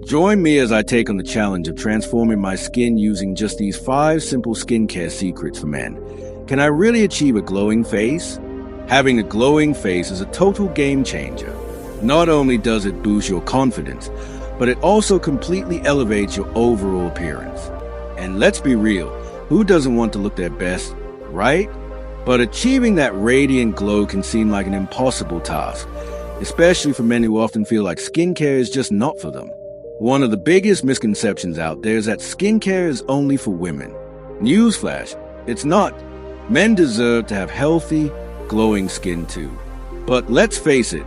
Join me as I take on the challenge of transforming my skin using just these 5 simple skincare secrets for men. Can I really achieve a glowing face? Having a glowing face is a total game changer. Not only does it boost your confidence, but it also completely elevates your overall appearance. And let's be real, who doesn't want to look their best, right? But achieving that radiant glow can seem like an impossible task, especially for men who often feel like skincare is just not for them. One of the biggest misconceptions out there is that skincare is only for women. Newsflash, it's not. Men deserve to have healthy, glowing skin too. But let's face it,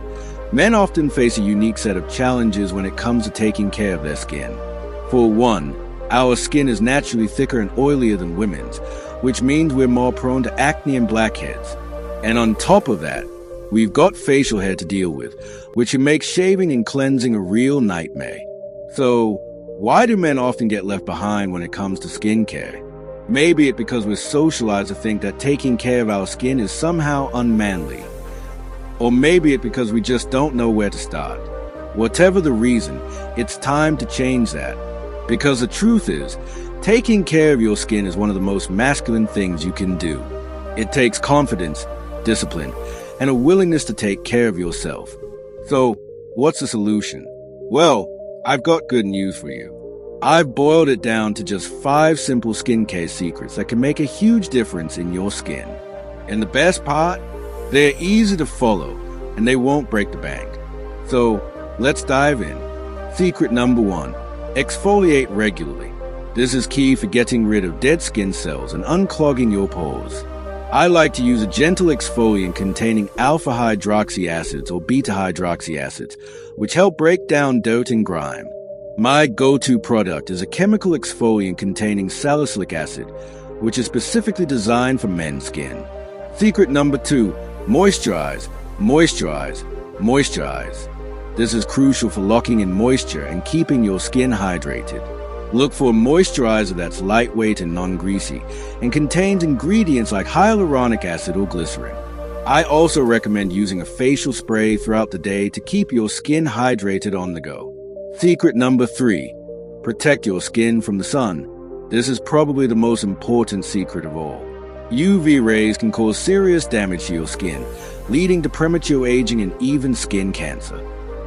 men often face a unique set of challenges when it comes to taking care of their skin. For one, our skin is naturally thicker and oilier than women's, which means we're more prone to acne and blackheads. And on top of that, we've got facial hair to deal with, which can make shaving and cleansing a real nightmare. So, why do men often get left behind when it comes to skincare? Maybe it's because we're socialized to think that taking care of our skin is somehow unmanly. Or maybe it's because we just don't know where to start. Whatever the reason, it's time to change that. Because the truth is, taking care of your skin is one of the most masculine things you can do. It takes confidence, discipline, and a willingness to take care of yourself. So, what's the solution? Well, I've got good news for you. I've boiled it down to just 5 simple skincare secrets that can make a huge difference in your skin. And the best part? They're easy to follow, and they won't break the bank. So, let's dive in. Secret number 1. Exfoliate regularly. This is key for getting rid of dead skin cells and unclogging your pores. I like to use a gentle exfoliant containing alpha hydroxy acids or beta hydroxy acids, which help break down dirt and grime. My go-to product is a chemical exfoliant containing salicylic acid, which is specifically designed for men's skin. Secret number 2, moisturize, moisturize, moisturize. This is crucial for locking in moisture and keeping your skin hydrated. Look for a moisturizer that's lightweight and non-greasy and contains ingredients like hyaluronic acid or glycerin. I also recommend using a facial spray throughout the day to keep your skin hydrated on the go. Secret number 3, protect your skin from the sun. This is probably the most important secret of all. UV rays can cause serious damage to your skin, leading to premature aging and even skin cancer.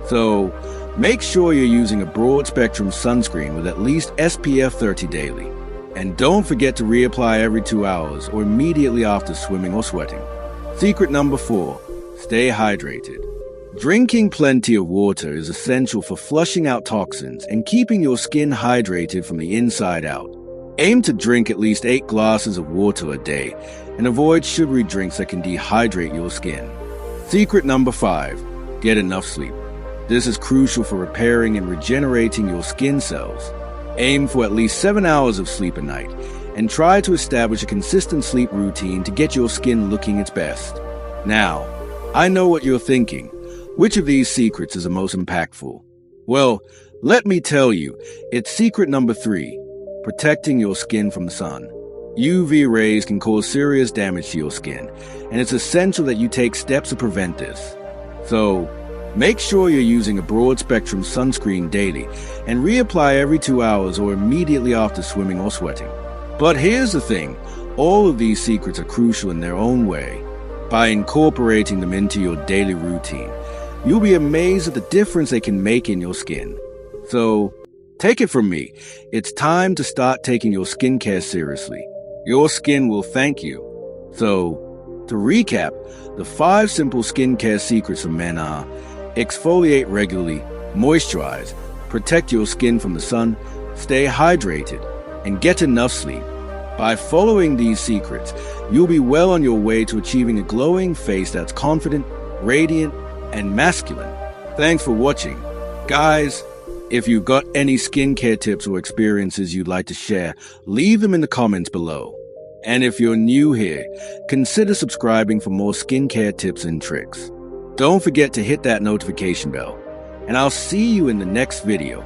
So, make sure you're using a broad-spectrum sunscreen with at least SPF 30 daily. And don't forget to reapply every 2 hours or immediately after swimming or sweating. Secret number 4, stay hydrated. Drinking plenty of water is essential for flushing out toxins and keeping your skin hydrated from the inside out. Aim to drink at least 8 glasses of water a day and avoid sugary drinks that can dehydrate your skin. Secret number 5, get enough sleep. This is crucial for repairing and regenerating your skin cells. Aim for at least 7 hours of sleep a night and try to establish a consistent sleep routine to get your skin looking its best. Now, I know what you're thinking. Which of these secrets is the most impactful? Well, let me tell you, it's secret number 3, protecting your skin from the sun. UV rays can cause serious damage to your skin, and it's essential that you take steps to prevent this. So, make sure you're using a broad-spectrum sunscreen daily and reapply every 2 hours or immediately after swimming or sweating. But here's the thing, all of these secrets are crucial in their own way. By incorporating them into your daily routine, you'll be amazed at the difference they can make in your skin. So, take it from me, it's time to start taking your skincare seriously. Your skin will thank you. So, to recap, the 5 simple skincare secrets for men are: exfoliate regularly, moisturize, protect your skin from the sun, stay hydrated, and get enough sleep. By following these secrets, you'll be well on your way to achieving a glowing face that's confident, radiant, and masculine. Thanks for watching. Guys, if you've got any skincare tips or experiences you'd like to share, leave them in the comments below. And if you're new here, consider subscribing for more skincare tips and tricks. Don't forget to hit that notification bell, and I'll see you in the next video.